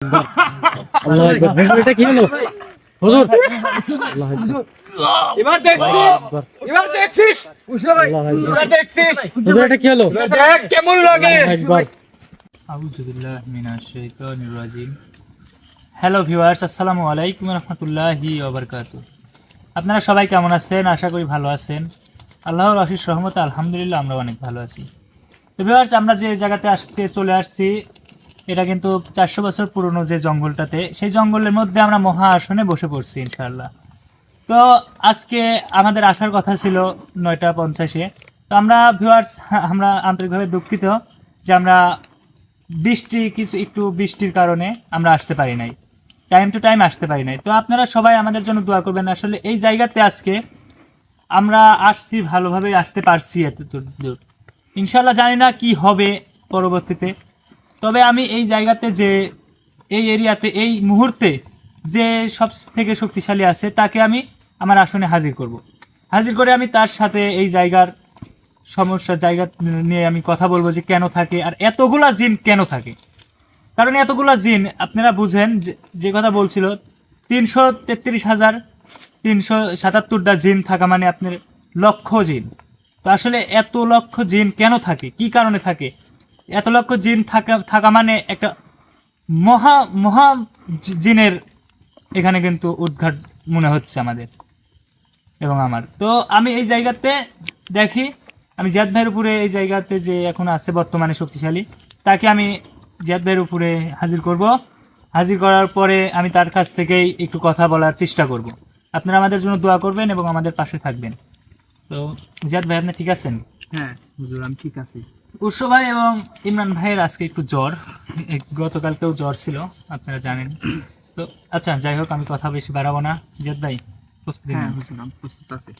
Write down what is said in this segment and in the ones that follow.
আল্লাহু আকবার। এটা কি হলো হুজুর? আল্লাহু আকবার। এবার দেখছিস আল্লাহু আকবার। এবার দেখছিস হুজুর এটা কি হলো? দেখ কেমন লাগে। আল্লাহু আকবার। আউযু বিল্লাহি মিনাশ শাইতানির রাজিম। হ্যালো ভিউয়ার্স, আসসালামু আলাইকুম ওয়া রাহমাতুল্লাহি ওয়া বারাকাতুহু। আপনারা সবাই কেমন আছেন? আশা করি ভালো আছেন। আল্লাহর অশেষ রহমতে আলহামদুলিল্লাহ আমরা অনেক ভালো আছি। তো ভিউয়ার্স, আমরা যে জায়গাতে আজকে চলে আসছি এটা কিন্তু 400 বছর পুরনো যে জঙ্গলটাতে, সেই জঙ্গলের মধ্যে আমরা মহা আসনে বসে পড়ছি ইনশাআল্লাহ। তো আজকে আমাদের আসার কথা ছিল 9:50-এ। তো আমরা ভিউয়ার্স, আমরা আন্তরিকভাবে দুঃখিত যে আমরা একটু বৃষ্টির কারণে আমরা আসতে পারি নাই, টাইম টু টাইম আসতে পারি নাই। তো আপনারা সবাই আমাদের জন্য দোয়া করবেন। আসলে এই জায়গাতে আজকে আমরা আসছি, ভালোভাবে আসতে পারছি এত দূর। ইনশাল্লাহ জানি না কি হবে পরবর্তীতে, তবে আমি এই জায়গাতে যে এই এরিয়াতে এই মুহূর্তে যে সব থেকে শক্তিশালী আছে তাকে আমি আমার আসনে হাজির করে আমি তার সাথে এই জায়গার জায়গা নিয়ে আমি কথা বলবো যে কেন থাকে আর এতগুলা জিন কেন থাকে। কারণ এতগুলা জিন আপনারা বুঝেন যে কথা বলছিল 333,377টা জিন থাকা মানে আপনার লক্ষ জিন। তো আসলে এত লক্ষ জিন কেন থাকে, কি কারণে থাকে? এত লক্ষ জিন থাকা মানে একটা মহা মহা জিনের এখানে কিন্তু উদ্ঘাট মনে হচ্ছে আমাদের এবং আমার। তো আমি এই জায়গাতে দেখি আমি জিয়াদ ভাইয়ের উপরে এই জায়গাতে যে এখন আছে বর্তমানে শক্তিশালী, তাকে আমি জিয়াদ ভাইয়ের উপরে হাজির করার পরে আমি তার কাছ থেকেই একটু কথা বলার চেষ্টা করব। আপনারা আমাদের জন্য দোয়া করবেন এবং আমাদের পাশে থাকবেন। তো জিয়াদ ভাই, আপনি ঠিক আছেন? হ্যাঁ হুজুর, আমি ঠিক আছি। উৎস ভাই এবং ইমরান ভাইয়ের আজকে একটু জ্বর, গতকালকেও জ্বর ছিল আপনারা জানেন। তো আচ্ছা, যাই হোক, আমি কথা বেশি বাড়াবো না। জিয়াদ ভাই প্রস্তুতি হ্যাঁ নিন। হুজুর, আমি প্রস্তুত আছি।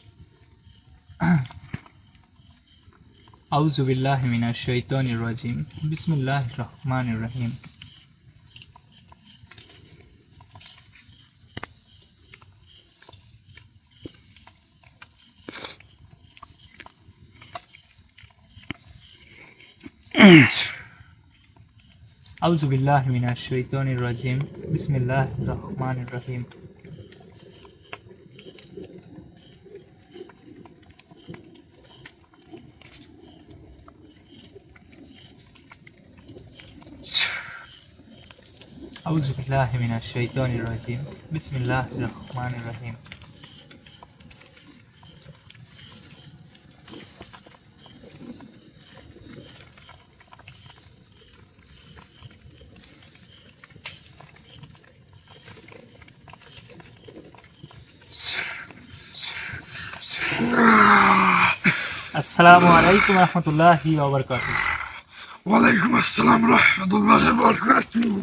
আউযু বিল্লাহি মিনাশ শাইতানির রাজিম। বিসমিল্লাহির রহমানির রহিম। আউযু বিল্লাহি মিনাশ শাইতানির রাজিম। বিসমিল্লাহির রহমানির রহিম। আউযু বিল্লাহি মিনাশ শাইতানির রাজিম। বিসমিল্লাহির রহমানির রহিম। আসসালামু আলাইকুম ওয়া রাহমাতুল্লাহি ওয়া বারাকাতুহু। ওয়ালাইকুম আসসালাম রাহমাতুল্লাহি ওয়া বারাকাতুহু।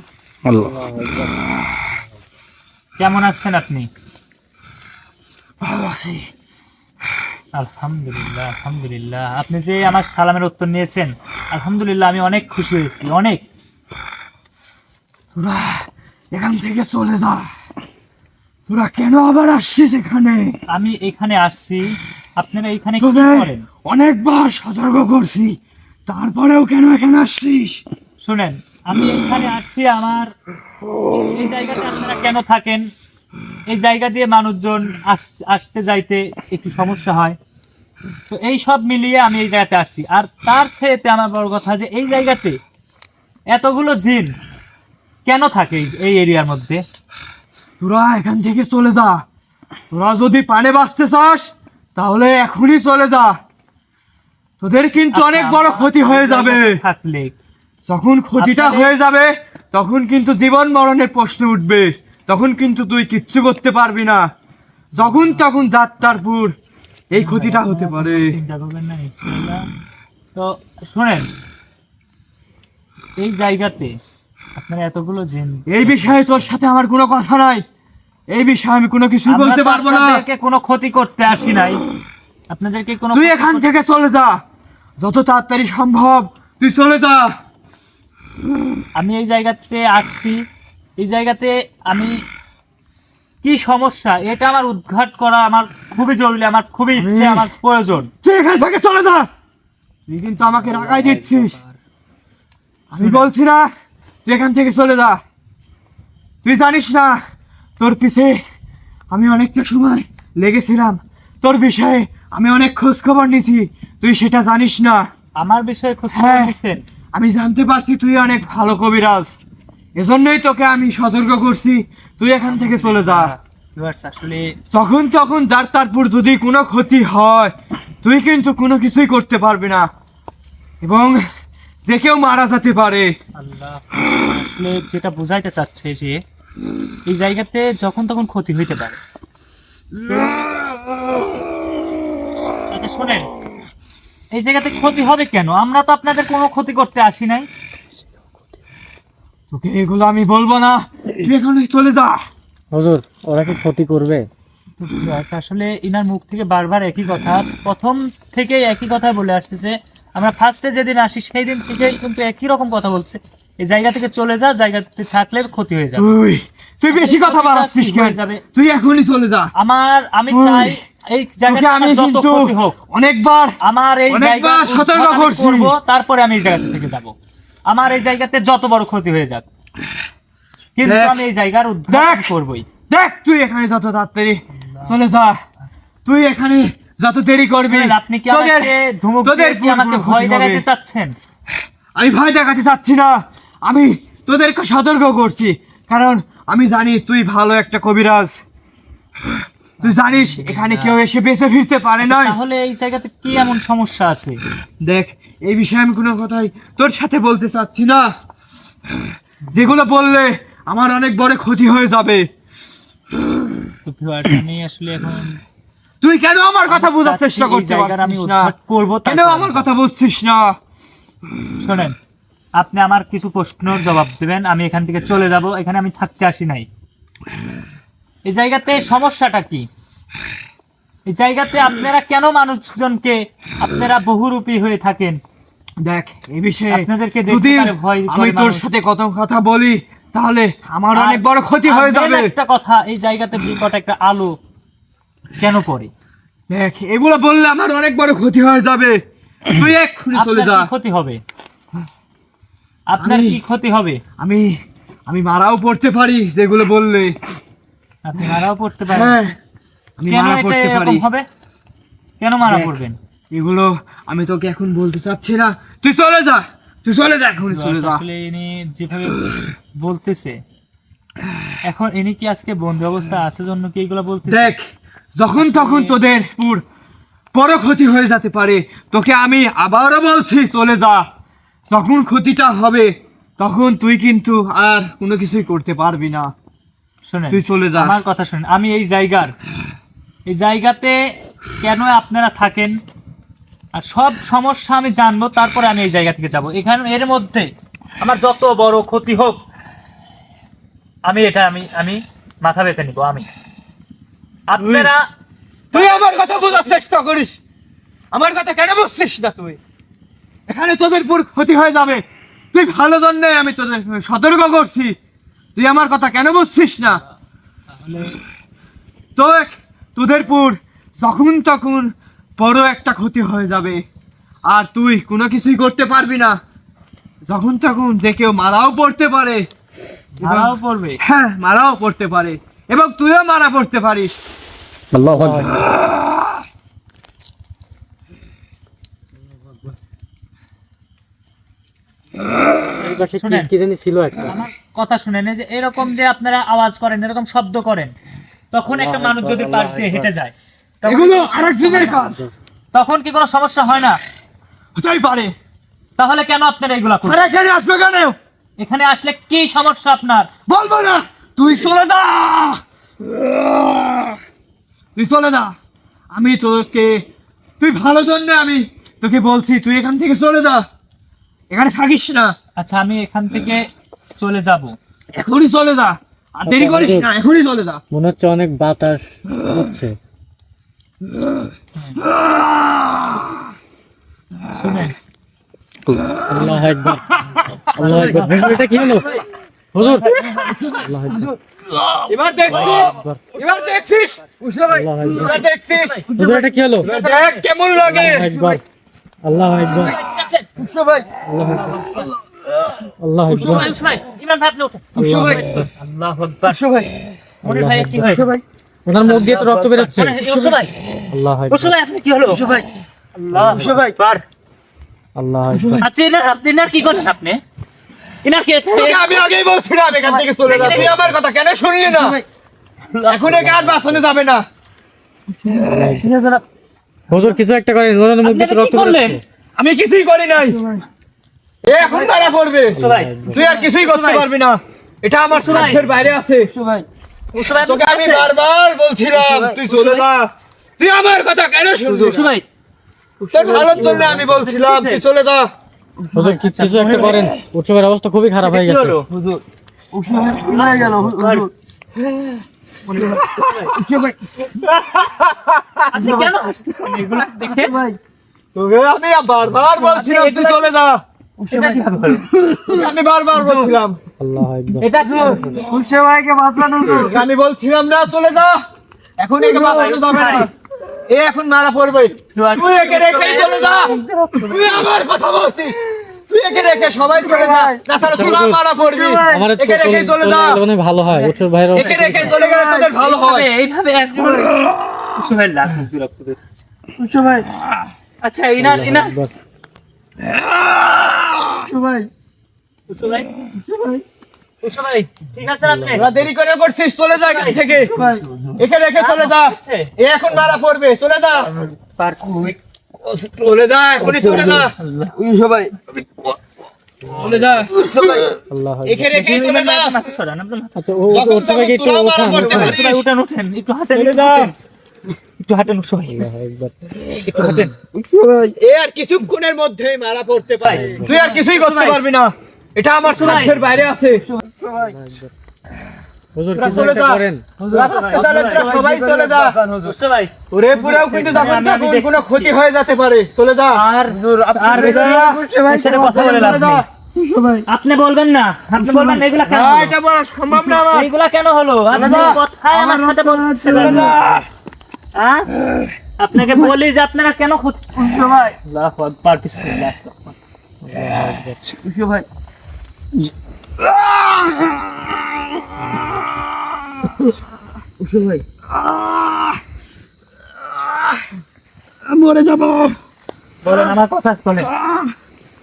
কেমন আছেন আপনি? ভালো আছি। আলহামদুলিল্লাহ, আলহামদুলিল্লাহ। আপনি যে আমার সালামের উত্তর নিয়েছেন, আলহামদুলিল্লাহ, আমি অনেক খুশি হয়েছি, অনেক। তোরা এখান থেকে চলে যা। তোরা কেন আবার আসছিস এখানে? আমি এখানে আসছি, আপনারা এখানে কি তোদের করেন? অনেকবার সতর্ক করছি, তারপরেও কেন এখানে আসছিস? শুনেন, আমি এখানে আসছি আমার এই জায়গাতে আপনারা কেন থাকেন? এই জায়গা দিয়ে মানুষজন আসতে যাইতে একটু সমস্যা হয়। তো এই সব মিলিয়ে আমি এই জায়গাতে আসছি। আর তার চেয়েতে আমার বড় কথা যে এই জায়গাতে এতগুলো জিন কেন থাকে এই এরিয়ার মধ্যে? তোরা এখান থেকে চলে যা। তোরা যদি পানে বাঁচতে চাস তাহলে এখনই চলে যা। তোদের কিন্তু অনেক বড় ক্ষতি হয়ে যাবে। থাকলে যখন ক্ষতিটা হয়ে যাবে তখন কিন্তু জীবন মরণের প্রশ্ন উঠবে। তখন কিন্তু তুই কিচ্ছু করতে পারবি না। যখন তখন যাত্রারপুর এই ক্ষতিটা হতে পারে। চিন্তা করবেন না ইনশাআল্লাহ। তো শুনেন, এই জায়গাতে আপনারা এতগুলো জিন, এই বিষয়ে তোর সাথে আমার কোনো কথা নাই। এই বিষয়ে আমি কোনো কিছু বলতে পারবো না। আপনাদেরকে কোনো ক্ষতি করতে আসি নাই, আপনাদেরকে কোনো তুই এখান থেকে চলে যা, যত তাড়াতাড়ি সম্ভব তুই চলে যা। আমি এই জায়গাতে আসছি, এই জায়গাতে আমি কি সমস্যা এটা আমার উদ্ঘাট করা আমার খুবই জরুরি, আমার খুবই ইচ্ছে, আমার প্রয়োজন। তুই এখান থেকে চলে যা। তুই কিন্তু আমাকে রাগাই দিচ্ছিস। আমি বলছি না তুই এখান থেকে চলে যা। তুই জানিস না তোর পিছে আমি অনেকটা সময় লেগেছিলাম, তোর বিষয়ে আমি অনেক খোঁজ খবর নিয়েছি, তুই সেটা জানিস না। আমার বিষয়ে খোঁজ হ্যাঁ। নিচ্ছেন? আমি জানতে পারছি তুই অনেক ভালো কবিরাজ, এজন্যই তোকে আমি সতর্ক করছি তুই এখান থেকে চলে যা। ভিউয়ার্স, আসলে যখন তখন যার তারপর যদি কোনো ক্ষতি হয় তুই কিন্তু কোনো কিছুই করতে পারবি না এবং যে কেউ মারা যেতে পারে। আল্লাহ আসলে যেটা বোঝাইতে চাচ্ছে যে এই জায়গাতে যখন তখন ক্ষতি হইতে পারে। আচ্ছা শোনেন, এই জায়গাতে ক্ষতি হবে কেন? আমরা তো আপনাদের কোনো ক্ষতি করতে আসি নাই। তোকে এগুলো আমি বলবো না, তুই এখানে চলে যা। হুজুর ওরা কি ক্ষতি করবে? তো আচ্ছা, আসলে ইনার মুখ থেকে বারবার একই কথা, প্রথম থেকেই একই কথা বলে আসতেছে। আমরা ফার্স্টে যেদিন আসি সেই দিন থেকেই কিন্তু একই রকম কথা বলছে, এই জায়গা থেকে চলে যা, জায়গাতে থাকলে ক্ষতি হয়ে যাবে। তুই বেশি কথা বাড়াচ্ছিস কেন? তুই এখনই চলে যা। আমি চাই এই জায়গাটা আমি যত কিন্তু ক্ষতি হোক, অনেকবার আমার এই জায়গা সতর্ক করছি, তারপরে আমি এই জায়গা থেকে যাব। আমার এই জায়গাতে যত বড় ক্ষতি হয়ে যাক, কিন্তু আমি এই জায়গার উদ্ধার করবই। দেখ তুই এখানে যত তাড়াতাড়ি চলে যা, তুই এখানে যত দেরি করবি। আপনি কি আমাকে ধমক দিয়ে কি আমাকে ভয় দেখাতে চাচ্ছেন? আমি ভয় দেখাতে চাচ্ছি না, আমি তোদেরকে সতর্ক করছি, কারণ আমি জানি তুই ভালো একটা কবিরাজ। তুই জানিস এখানে কেউ এসে বেঁচে ফিরতে পারে না। তাহলে এই জায়গাতে কি এমন সমস্যা আছে? দেখ, এই বিষয়ে আমি কোনো কথাই তোর সাথে বলতে চাচ্ছি না, যেগুলো বললে আমার অনেক বড় ক্ষতি হয়ে যাবে। তো ভিউয়ার্স, আমি আসলে এখন তুই কেন আমার কথা বোঝার চেষ্টা করছিস? আমি উদ্ধার করব, কেন আমার কথা বুঝছিস না? শোনেন, আপনি আমার কিছু প্রশ্নের জবাব দেবেন, আমি এখান থেকে চলে যাব। এখানে আমি থাকতে আসি নাই। এই জায়গাতে সমস্যাটা কি? এই জায়গাতে আপনারা কেন মানুষজনকে, আপনারা বহুরূপী হয়ে থাকেন? দেখ, এই বিষয়ে আপনাদেরকে যদি দেখতে ভয় করে আমি তোর মানুষ। সাথে কত কথা বলি তাহলে আমার অনেক বড় ক্ষতি হয়ে আর main যাবে। একটা কথা, এই জায়গাতে বিকট একটা আলো কেন পড়ে? দেখ, এগুলো বললে আমার অনেক বড় ক্ষতি হয়ে যাবে, তুই এক্ষুনি চলে আপনার যা। কি ক্ষতি হবে? আপনার কি ক্ষতি হবে? আমি আমি মারাও পড়তে পারি যেগুলো বললে। আপনি মারাও পড়তে পারেন? হ্যাঁ, আমি কেন মারা এটা পড়তে এরকম পারি। হবে? কেন মারা দেখ, পড়বেন? এগুলো আমি তোকে এখন বলতে চাচ্ছি না, তুই চলে যা, তুই চলে যা, এখনই চলে যা। আসলে ইনি যেভাবে বলতেছে, এখন ইনি কি আজকে বন্ধু অবস্থা আছে জন্য কি এগুলো বলতেছে? দেখ, যখন তখন তোদের বড় ক্ষতি হয়ে যেতে পারে, তোকে আমি আবারও বলছি চলে যা। যখন ক্ষতিটা হবে তখন তুই কিন্তু আর কোনো কিছুই করতে পারবি না। শুনেন, তুই চলে যা। আমার কথা শুনেন, আমি এই জায়গাতে কেন আপনারা থাকেন আর সব সমস্যা আমি জানবো, তারপরে আমি এই জায়গা থেকে যাব। এখানে এর মধ্যে আমার যত বড় ক্ষতি হোক, আমি মাথা পেতে নিব। আপনারা তুই আমার কথা বোঝার চেষ্টা করিস, আমার কথা কেন বুঝছিস না তুই? এখানে তোদের পুর ক্ষতি হয়ে যাবে, তুই ভালো জন্যে আমি তোদের সতর্ক করছি, তুই আমার কথা কেন বুঝছিস না? তাহলে তোদের পুর যখন তখন বড় একটা ক্ষতি হয়ে যাবে আর তুই কোনো কিছুই করতে পারবি না। যখন তখন যে কেউ মারাও পড়তে পারে, মারাও পড়বে। হ্যাঁ, মারাও পড়তে পারে এবং তুইও মারা পড়তে পারিস। আল্লাহু আকবার। এই পাশে শুনেন। কি জানি ছিল একটা। আমার কথা শুনেন, এই যে এরকম যে আপনারা আওয়াজ করেন, এরকম শব্দ করেন, তখন একটা মানুষ যদি পাশ দিয়ে হেঁটে যায়, তখন এগুলো আরেকজনের কাজ, তখন কি কোনো সমস্যা হয় না? হতেই পারে। তাহলে কেন আপনারা এগুলা করেন? আর এখানে আসবে কেন? এখানে আসলে কি সমস্যা আপনার? বলবো না, তুই চলে যা, তুই চলে যা। আমি তোকে, তুই ভালো জন্য আমি তোকে বলছি তুই এখান থেকে চলে যা, এখানে থাকিস না। আচ্ছা, আমি এখান থেকে চলে যাব। এখনই চলে যা, আর দেরি করিস না, এখনই চলে যা। মনে হচ্ছে অনেক বাতাস হচ্ছে। শুনেন, আল্লাহু আকবার। আল্লাহু আকবার। হুজুর এটা কি হলো? হুজুর আল্লাহু আকবার। এবার দেখছিস, এবার দেখছিস, আল্লাহু আকবার। এবার দেখছিস, হুজুর এটা কি হলো? দেখ কেমন লাগে। আল্লাহু আকবার। আল্লাহু আকবার। ভাই, আল্লাহু আকবার। আল্লাহ উৎস ভাই, উৎস ভাই, ইমরান ভাই আপনি উঠেন। আল্লাহ ভাই। আল্লাহু আকবার। উৎস ভাই, মনির ভাই কি হয়? উৎস ভাই, ওনার মুখ দিয়ে তো রক্ত বেরোচ্ছে উৎস ভাই, আল্লাহ উৎস ভাই আপনি কি হলো? উৎস ভাই, আল্লাহু উৎস ভাই। আকবার। আল্লাহ আচ্ছা আপনি ইনার কি করেন আপনি? ইনার কি তোকে আমি আগেই বলছিলাম এখান থেকে চলে যা, তুই আমার কথা কেন শুনলি না? এখন একে আর বাঁচানো যাবে না। হুজুর কিছু একটা করেন, ওনার মুখ দিয়ে তো আপনি রক্ত কি করলেন? বেরোচ্ছে আমি কিছুই করি নাই। এ এখন মারা পড়বে, উৎস ভাই, তুই আর কিছুই করতে পারবি না। এটা আমার সাধ্যের বাইরে আছে। উৎস ভাই তোকে আমি আপনি আছেন? বারবার বলছিলাম তুই চলে যা, তুই আমার কথা কেন শুনলি উৎস না? ভাই, তোর ভালোর জন্য আমি বলছিলাম তুই চলে যা। হুজুর কিছু একটা করেন, উৎসবের অবস্থা খুবই খারাপ হয়ে কি গেছে হলো? আপনি কেন হাসতেছেন এগুলো দেখে? তোকে আমি বারবার বলছিলাম তুই চলে যা, এটা কিভাবে হলো? তোকে আমি বারবার বলছিলাম, আল্লাহ একবার এটা কি হলো? তোকে আমি বলছিলাম না চলে যা, এখন একে বাঁচানো যাবে না। এ এখন মারা পড়বে, তুই একে রেখেই চলে যা। তুই আমার কথা বলছিস, তুই একে রেখে সবাই চলে যা, তাছাড়া তুই মারা পড়বি। আমার একে রেখেই চলে যা, মানে ভালো হয় উৎসব ভাইয়ের একে রেখে চলে গেলে তোদের ভালো হয়। এইভাবে এখন উৎস ভাই লাখ রক্ত বের হচ্ছে। আচ্ছা ইনার একবার উৎস ভাই, উৎস ভাই ঠিক আছেন আপনি? তোরা দেরি করে করছিস, চলে যা এখান থেকে, একে রেখে চলে যা। এ এখন মারা পড়বে, চলে যা, চলে যা, এখনই চলে যা, চলে যা, আল্লাহ একে রেখে চলে যা। সরান আপনার মাথা। আচ্ছা যখন উৎসব ভাইকে একটু তোরা মারা ওঠান পড়তে ওঠান। পারিস। উৎস ভাই উঠেন উঠেন একটু হাঁটেন চলে যা। একটু হাঁটেন উৎস ভাই আল্লাহ একবার একটু হাঁটেন। এ আর কিছুক্ষণের মধ্যেই মারা পড়তে পারে, তুই আর কিছুই করতে পারবি না। এটা আমার সাধ্যের বাইরে আছে। হুজুর তোরা কিছু চলে একটা যা। করেন রাস্তা চালে তোরা সবাই চলে যা। উৎস ভাই ওরে পুরেও কিন্তু যখন আমি তখন দেখতেছি। কোনো ক্ষতি হয়ে যেতে পারে, চলে যা। আর বেশি এর সাথে কথা বলে লাভ চলে যা। নেই। আপনি বলবেন না, আপনি বলবেন না এগুলা কেন না, হলো? এটা বলা সম্ভব না আমার। এইগুলা কেন হলো? আপনি যা। কথায় আমার সাথে বলছেন চলে যা। হ্যাঁ? আপনাকে বলি যে আপনারা কেন ক্ষতি আল্লাহু আকবার বিসমিল্লাহ মরে যাবো। বলেন আমার কথা বলেন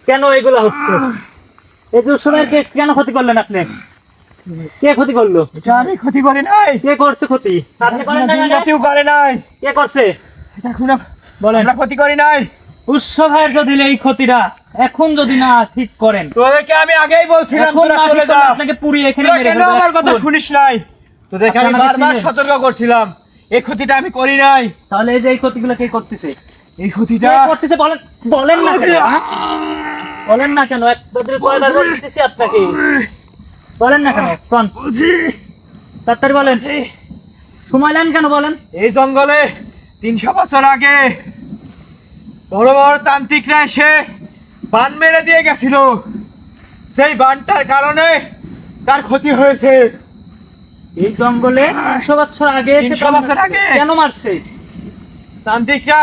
কেন এগুলা হচ্ছে? এই যে সময় কেন ক্ষতি করলেন আপনি? কে ক্ষতি করলো? এটা আমি ক্ষতি করি নাই, কে করছে ক্ষতি? আপনি করেন না কেন? কেউ করে নাই। কে করছে? এটা কোনো বলেন। আমরা ক্ষতি করি নাই। উৎস ভাইয়ের যদি এই ক্ষতিটা এখন যদি না ঠিক করেন, তোদেরকে আমি আগেই বলছিলাম এখন তোরা না ঠিক চলে যা। করলে আপনাকে পুড়িয়ে এখানে তোরা মেরে কেন ফেলবো আমার কথা এখন। শুনিস নাই? তোদেরকে আমি আপনি আমাকে বারবার চিনেন? সতর্ক করছিলাম, এই ক্ষতিটা আমি করি নাই। তাহলে এই যে এই ক্ষতিগুলো কে করতেছে? এই ক্ষতিটা কে করতেছে বলেন, বলেন না কেন? হ্যাঁ? বলেন না কেন? একবার কয়বার বলতেছি আপনাকে, বলেন না কেন? কোন তাড়াতাড়ি বলেন, সময় নেন কেন বলেন? এই জঙ্গলে 300 বছর আগে বড় বড় তান্ত্রিকরা এসে বান মেরে দিয়ে গেছিল। সেই বানটার কারণে তার ক্ষতি হয়েছে। এই জঙ্গলে 300 বছর আগে এসে 300 বছর আগে? কেন মারছে? তান্ত্রিকরা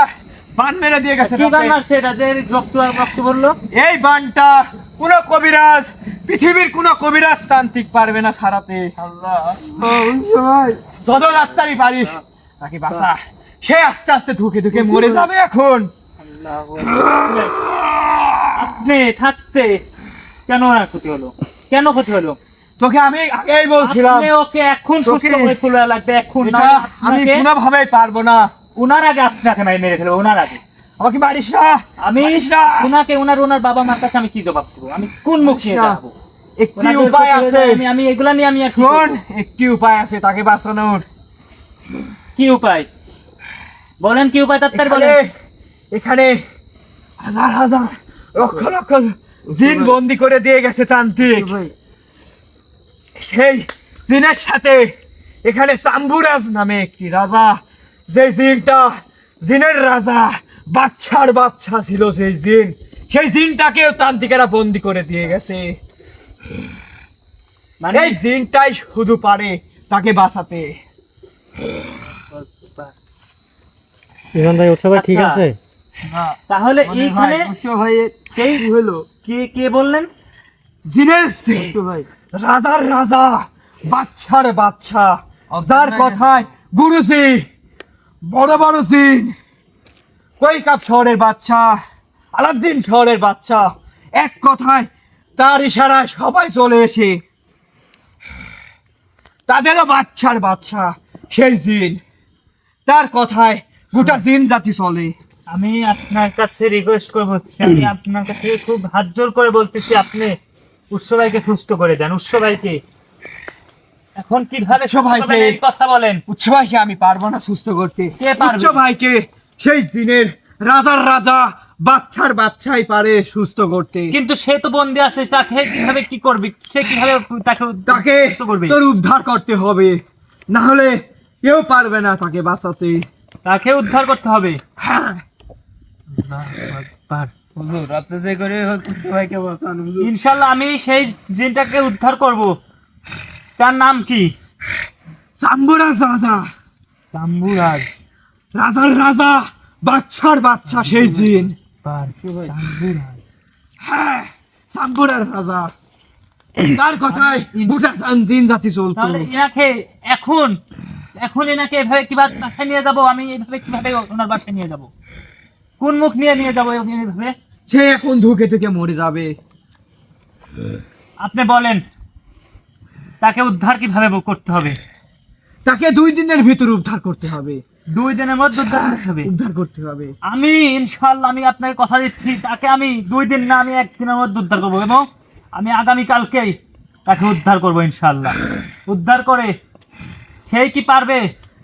বান মেরে দিয়ে গেছে। কি বান মারছে এটা যে রক্ত রক্ত বললো? এই বানটা কোন কবিরাজ, পৃথিবীর কোন কবিরাজ তান্ত্রিক পারবে না ছাড়াতে। আল্লাহ যত ডাক্তারই পারিস তাকে বাঁচা, সে আস্তে আস্তে ধুকে ধুকে মরে যাবে এখন। আপনি থাকতে কেন ওনার ক্ষতি হলো? কেন ক্ষতি হলো? তোকে আমি আগেই বলছিলাম আপনি ওকে এখন সুস্থ তোকে- করে তোলা লাগবে এখন না। এটা আমি আপনাকে কোনোভাবেই পারবো না। ওনার আগে আপনাকে মেরে ফেলবো, ওনার আগে। আমাকে মারিস না, আমি মারিস না। ওনাকে ওনার বাবা মার কাছে আমি কি জবাব দেবো? আমি কোন মুখ নিয়ে না। যাবো? একটি ওনাদের উপায় ক্ষতি হয়ে আছে, যায়, আমি এগুলা নিয়ে আমি আর কি শোন, করবো? একটি উপায় আছে তাকে বাঁচানোর। কি উপায় বলেন? কি উপায় তাড়াতাড়ি এখানে বলেন। এখানে হাজার হাজার লক্ষ লক্ষ জিন বন্দি করে দিয়ে গেছে তান্ত্রিক। সেই জিনের সাথে এখানে চাম্বুরাজ নামে একটি রাজা, যে জিনটা জিনের রাজা, বাচ্চার বাচ্চা ছিল সেই জিন, সেই জিনটাকেও তান্ত্রিকেরা বন্দি করে দিয়ে গেছে। মানে এই জিনটাই শুধু পারে তাকে বাঁচাতে। ইমরান ভাই উৎসব ভাই ঠিক আচ্ছা। আছে? তাহলে এইখানে সেই হলো কে কে বললেন? জিনের জিন, রাজার রাজা, বাচ্চার বাচ্চা, যার কথায় গুরুজি, বড় বড় জিন, কৈকাপ শহরের বাচ্চা, আলাউদ্দিন শহরের বাচ্চা, এক কথায় তার ইশারায় সবাই চলে এসে তাদেরও বাচ্চার বাচ্চা, সেই জিন, তার কথায় গোটা জিন জাতি চলে। আমি আপনার কাছে রিকোয়েস্ট করে বলতেছি, আমি আপনার কাছে খুব হাত জোর করে বলতেছি, আপনি উৎস ভাইকে সুস্থ করে দেন। উৎস ভাইকে এখন কিভাবে সুস্থ ভাইকে- করবেন এই কথা বলেন। উচ্চ ভাইকে আমি পারবো না সুস্থ করতে। কে পারবে? উচ্চ ভাইকে সেই জিনের রাজার রাজা, বাচ্চার বাচ্চাই পারে সুস্থ করতে। কিন্তু সে তো বন্দি আছে, তাকে কিভাবে কি করবে, সে কিভাবে তাকে সুস্থ করবে? তোর উদ্ধার করতে হবে, না হলে কেউ পারবে না তাকে বাঁচাতে। তাকে উদ্ধার করতে হবে। হ্যাঁ, ইনশাল্লাহ আমি সেই জিনটাকে উদ্ধার করব। তার নাম কি? চাম্বুরাজ রাজা, চাম্বুরাজ। রাজার রাজা, বাচ্চার বাচ্চা সেই জিন। চাম্বুরাজ। হ্যাঁ, চাম্বুরার রাজা, তার কথায় গোটা জিন জাতি চলতো। তাহলে এনাকে এখন এখন এনাকে এভাবে কিভাবে বাসায় নিয়ে যাব? আমি এইভাবে কিভাবে ওনার বাসায় নিয়ে যাব? কোন মুখ নিয়ে যাব এইভাবে? সে এখন ধুকে ধুকে মরে যাবে। আপনি বলেন তাকে উদ্ধার কিভাবে করতে হবে? তাকে 2 দিনের ভিতর উদ্ধার করতে হবে। 2 দিনের মধ্যে উদ্ধার করতে হবে। উদ্ধার করতে হবে। আমি ইনশাআল্লাহ আমি আপনাকে কথা দিচ্ছি, তাকে আমি 2 দিন না, আমি 1 দিনের মধ্যে উদ্ধার করবো, এবং আমি আগামী কালকেই তাকে উদ্ধার করবো ইনশাআল্লাহ। উদ্ধার করে সেই কি পারবে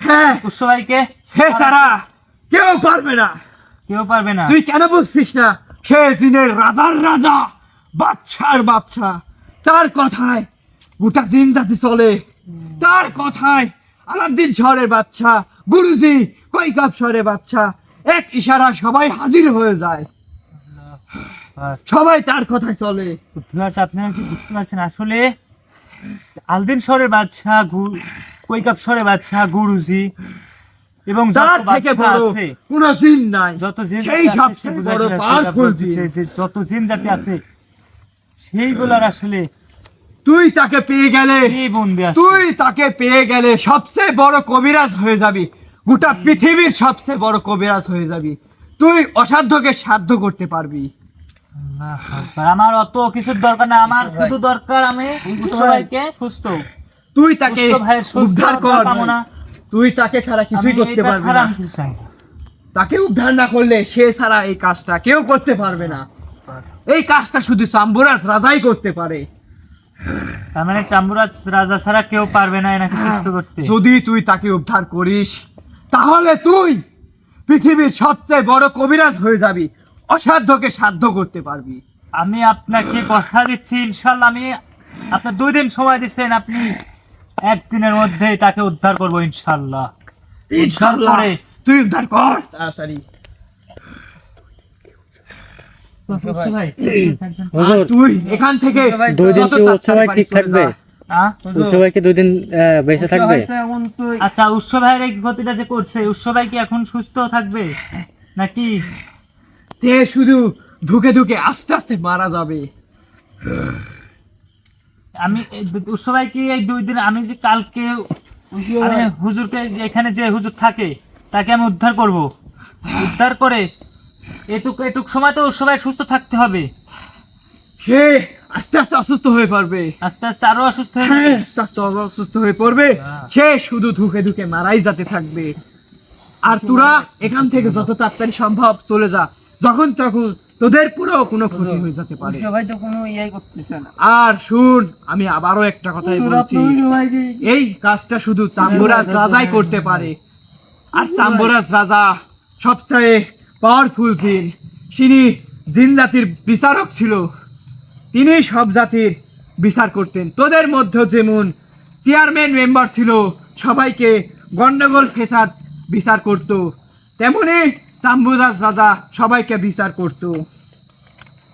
হ্যাঁ, উৎস ভাইকে? সে ছাড়া কেউ পারবে না। কেউ পারবে না। তুই কেন বুঝছিস না? সে জিনের রাজার রাজা, বাচ্চার বাচ্চা, তার কথায় গোটা জিন জাতি চলে। তার কথায় আলাউদ্দিন শহরের বাচ্চা, গুরুজি, কৈকাপ শহরের বাচ্চা, এক ইশারা সবাই হাজির হয়ে যায়। সবাই তার কথায় চলে। আপনারা কি বুঝতে পারছেন? আসলে আলদিন শহরের বাদশা, কৈকাপ শহরের বাদশা, গুরুজি এবং তার থেকে বড় কোন জিন নাই। যত জিন সেই সবচেয়ে বড় পাওয়ারফুল জিন। যত জিন জাতি আছে সেইগুলোর আসলে তুই তাকে পেয়ে গেলে, এই বন্দি আছে। তুই তাকে পেয়ে গেলে সবচেয়ে বড় কবিরাজ হয়ে যাবি। গোটা পৃথিবীর সবচেয়ে বড় কবিরাজ হয়ে যাবি। তুই অসাধ্যকে সাধ্য করতে পারবি। আল্লাহু আকবার। আমার অত কিছুর দরকার না, আমার শুধু দরকার আমি সবাইকে সুস্থ। তুই তাকে সুস্থ ভাইয়ের সুস্থ উদ্ধার কর। কামনা। তুই তাকে ছাড়া কিছুই আমি করতে এটা পারবি ছাড়া না। আমি কিছু চাই না। তাকে উদ্ধার না করলে সে ছাড়া এই কাজটা কেউ করতে পারবে না। এই কাজটা শুধু চাম্বুরাজ রাজাই করতে পারে। তার মানে চাম্বুরাজ রাজা ছাড়া কেউ পারবে না এনাকে সুস্থ করতে। যদি তুই তাকে উদ্ধার করিস তাহলে তুই পৃথিবীর সবচেয়ে বড় কবিরাজ হয়ে যাবি। অসাধ্যকে সাধ্য করতে পারবি। আমি আপনাকে কথা দিচ্ছি ইনশাল্লাহ, আমি আপনার 2 দিন সময় দিচ্ছেন, আপনি 1 দিনের মধ্যে তাকে উদ্ধার করবো ইনশাল্লাহ। ইনশাআল্লাহ করে তুই উদ্ধার কর তাড়াতাড়ি। ভাই, হুজুর, তুই এখান থেকে 2 দিন যত কি উৎস তাড়াতাড়ি ভাই ঠিক পারিস চলে থাকবে? যা। উৎস ভাই কি 2 দিন বেঁচে থাকবে? আচ্ছা, উৎস ভাইয়ের এই গতিটা যে করছে, উৎস ভাই কি এখন সুস্থ থাকবে নাকি? সে শুধু ধুকে ধুকে আস্তে আস্তে মারা যাবে। আমি উৎস ভাই কি এই 2 দিন, আমি যে কালকে আমি হুজুরকে, এখানে যে হুজুর থাকে তাকে আমি উদ্ধার করব। উদ্ধার করে এটুক সময় তো উৎস ভাই সুস্থ থাকতে হবে। সে আস্তে আস্তে অসুস্থ হয়ে পড়বে। আস্তে আস্তে আরো অসুস্থ হয়ে হ্যাঁ, আস্তে আস্তে অসুস্থ হয়ে পড়বে। সে শুধু ধুকে ধুকে মারাই যেতে থাকবে। আর তোরা এখান থেকে যত তাড়াতাড়ি সম্ভব চলে যা। যখন তখন তোদের পুরো কোনো ক্ষতি হয়ে যেতে পারে। সবাই তো কোনো ইয়ে করতেছে না। আর শুন, আমি আবারও একটা কথাই বলছি, এই কাজটা শুধু চাম্বুরাজ রাজাই করতে পারে। আর চাম্বুরাজ রাজা সবচেয়ে পাওয়ারফুল জিন। তিনি জিন জাতির বিচারক ছিল। তিনি সব জাতির বিচার করতেন। তোদের মধ্যে যেমন চেয়ারম্যান মেম্বার ছিল, সবাইকে গন্ডগোল ফেসাদ বিচার করত, তেমনি চাম্বুরাজ রাজা সবাইকে বিচার করত।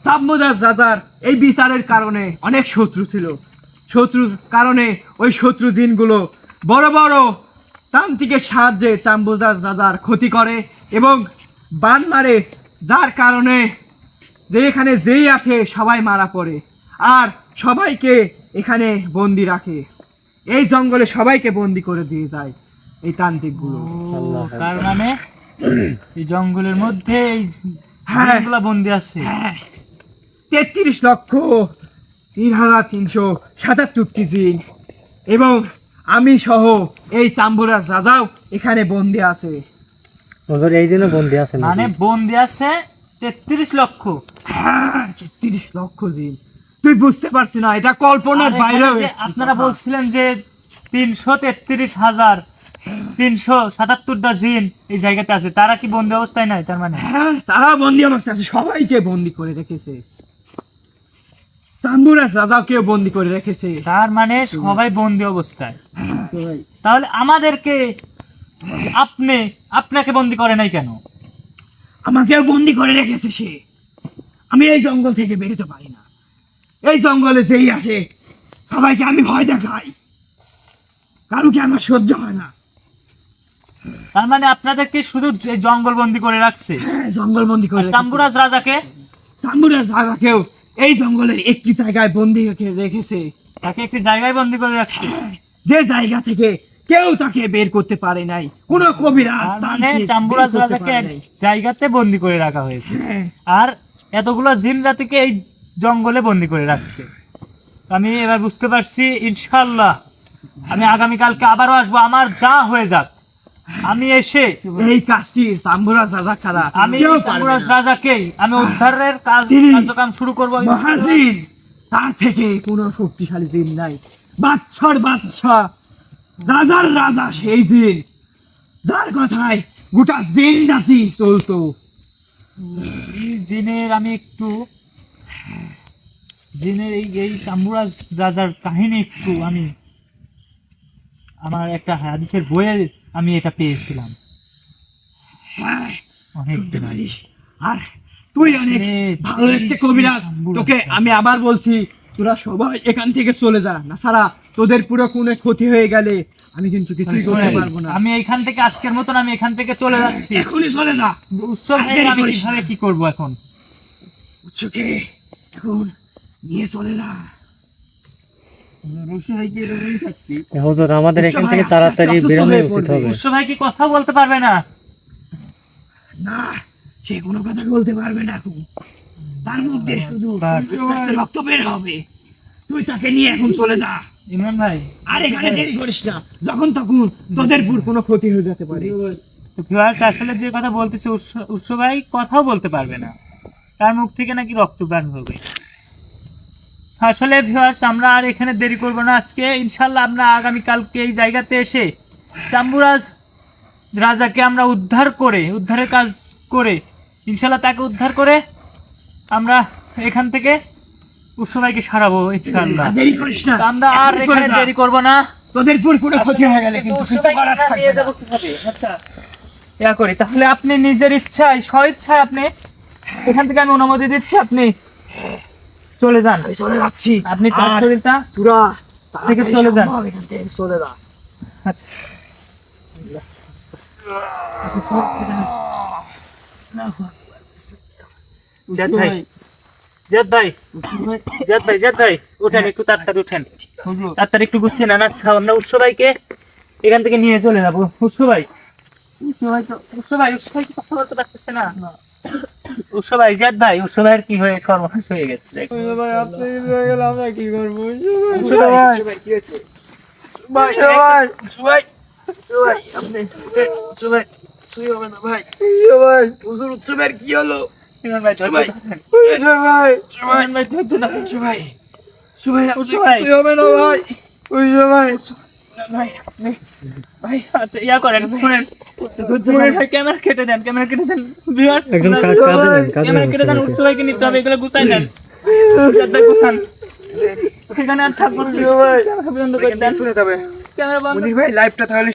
চাম্বুরাজ রাজার এই বিচারের কারণে অনেক শত্রু ছিল। শত্রুর কারণে ওই শত্রু জিনগুলো বড় বড় তান্ত্রিকের সাহায্যে চাম্বুরাজ রাজার ক্ষতি করে এবং বান মারে, যার কারণে যেখানে যেই আসে সবাই মারা পড়ে। আর সবাইকে এখানে বন্দি রাখে, এই জঙ্গলে সবাইকে বন্দি করে দিয়ে যায় এই তান্ত্রিক গুলো। আল্লাহ তার মানে এই জঙ্গলের মধ্যে এই হ্যাঁ। জিনগুলা বন্দি আছে। 33,03,377টি জিন এবং আমি সহ এই চাম্বুরাজ রাজাও এখানে বন্দি আছে। হুজুর এই জন্য বন্দি আছেন নাকি? মানে বন্দি আছে 33 লক্ষ। হ্যাঁ, 33 লক্ষ জিন। তুই বুঝতে পারছিস না, এটা কল্পনার আর বাইরে এখানে যে আপনারা বলছিলেন যে 333,377টা জিন এই জায়গাতে আছে, তারা কি বন্দি অবস্থায় নাই? তার মানে হ্যাঁ, তারা বন্দি অবস্থায় আছে, সবাইকে বন্দি করে রেখেছে। চাম্বুরাজ রাজাকেও বন্দি করে রেখেছে। তার মানে সবাই বন্দি অবস্থায়। তাহলে আমাদেরকে আপনাকে বন্দি করে নাই কেন? আমাকেও বন্দি করে রেখেছে সে। আমি এই জঙ্গল থেকে বেরোতে পারি না। এই জঙ্গলে যেই আসে সবাইকে আমি ভয় দেখাই, কারুকে আমার সহ্য হয় না। তার মানে আপনাদেরকে শুধু এই জঙ্গল বন্দি করে রাখছে। হ্যাঁ, জঙ্গল বন্দি করে রেখেছে। চাম্বুরাজ রাজাকে চাম্বুরাজ রাজাকেও এই জঙ্গলের একটি জায়গায় বন্দি রেখেছে, তাকে একটি জায়গায় বন্দি করে রাখছে। যে জায়গা থেকে কেউ তাকে বের করতে পারে নাই, কোনো কবিরাজ তার মানে তান্ত্রিক চাম্বুরাজ বের করতে রাজাকে পারে এক নাই। জায়গাতে বন্দি করে রাখা হয়েছে, হ্যাঁ, আর এতগুলো জিন জাতিকে এই জঙ্গলে বন্দি করে রাখছে। আমি এবার বুঝতে পারছি, ইনশাআল্লাহ আমি আগামীকালকে আবারও আসবো, আমার যা হয়ে যাক। আমি এসে এই কাজটি চাম্বুরাজ রাজা ছাড়া আমি কেউ পারবে চাম্বুরাজ না। রাজাকেই আমি উদ্ধারের তিনি- কার্যক্রম শুরু করবো। মহাজিন, তার থেকে কোনো শক্তিশালী জিন নাই। বাচ্চার বাচ্চা রাজার রাজা সেই জিন, যার কথায় গোটা জিন জাতি চলতো। এই জিনের আমি একটু জিনের এই চাম্বুরাজ রাজার কাহিনী একটু আমি আমার একটা হাদিসের বইয়ে আমি এটা পেয়েছিলাম হ্যাঁ, অনেক শুনতে দিন আগে। পারিস? আর তুই অনেক ভালো একটা কবিরাজ। তোকে আমি আবার বলছি, তোরা সবাই এখান থেকে চলে যা, না সারা তোদের পুরো কোনো ক্ষতি হয়ে গেলে আমি কিন্তু কিছুই করতে পারবো না। আমি এখান থেকে আজকের মতন আমি এখান থেকে চলে যাচ্ছি। এখনই চলে যা। উৎসব আর দেরি আমি করিস কিভাবে না। কি করবো এখন? উৎসকে এখন নিয়ে চলে যা। হুজুর আমাদের এখান থেকে তাড়াতাড়ি বেরোনো উচিত হবে। উৎসব ভাই কি কথা বলতে পারবে না? না, সে কোনো কথা বলতে পারবে না এখন। তার মধ্যে শুধু আস্তে আস্তে রক্ত বের হবে। তুই তাকে নিয়ে এখন চলে যা। ইমরান ভাই, আর এখানে দেরি করিস না, যখন তখন তোদের পুর কোনো ক্ষতি হয়ে যেতে পারে। তো ভিউয়ার্স, আসলে যে কথা বলতেছে উৎসব ভাই কথাও বলতে পারবে না, তার মুখ থেকে নাকি রক্ত বের হবে। আসলে ভিউয়ার্স, আমরা আর এখানে দেরি করব না। আজকে ইনশাল্লাহ আমরা আগামীকালকে এই জায়গাতে এসে চাম্বুরাজ রাজাকে আমরা উদ্ধারের কাজ করে ইনশাল্লাহ তাকে উদ্ধার করে আমরা এখান থেকে উৎসব ভাইকে সারাবো ইনশাল্লাহ। আর দেরি করিস না, তো আমরা আর এখনই এখানে চলে যা। দেরি করব না। তোদের পুর কোনো ক্ষতি হয়ে গেলে কিন্তু কিছু করার থাকবে না। আচ্ছা, ইয়া করি তাহলে, আপনি নিজের ইচ্ছায় স্বইচ্ছায় আপনি এখান থেকে আমি অনুমতি দিচ্ছি, আপনি চলে যান। আমি চলে যাচ্ছি। আপনি তার আর শরীরটা তোরা থেকে তাড়াতাড়ি চলে যান। সম্ভব এখান থেকে চলে যা। আচ্ছা জিয়াদ ভাই, জিয়াদ ভাই, জিয়াদ ভাই, উঠেন একটু তাড়াতাড়ি উঠেন, তাড়াতাড়ি একটু গুছিয়ে নেন। আচ্ছা, আমরা উৎসব ভাইকে এখান থেকে নিয়ে চলে যাবো। উৎসব ভাই কি কথা বলতে পারতেছে না? উৎসব ভাই, জিয়াদ ভাই, উৎসব ভাইয়ের কি হয়ে সর্বনাশ হয়ে গেছে। উৎসব ভাই, কি হয়েছে? কি হলো? ইমরান ভাই, ধৈর্য ধরেন। ইমরান ভাই, ধৈর্য ধরেন। উৎসব ভাই, আচ্ছা, ইয়া করেন, শুনেন, ভাই ক্যামেরা কেটে দেন, ভিউয়ার্স, একদম কাজ দেন, ক্যামেরা কেটে দেন। উৎসব ভাইকে নিতে হবে, এগুলো গুছাই নেন। জিয়াদ ভাই, গুছান। এখানে আর থাকবো না। ক্যামেরা বন্ধ করে দেন। শুনে যাবে ক্যামেরা বন্ধ। ভাই, লাইভটা তাহলে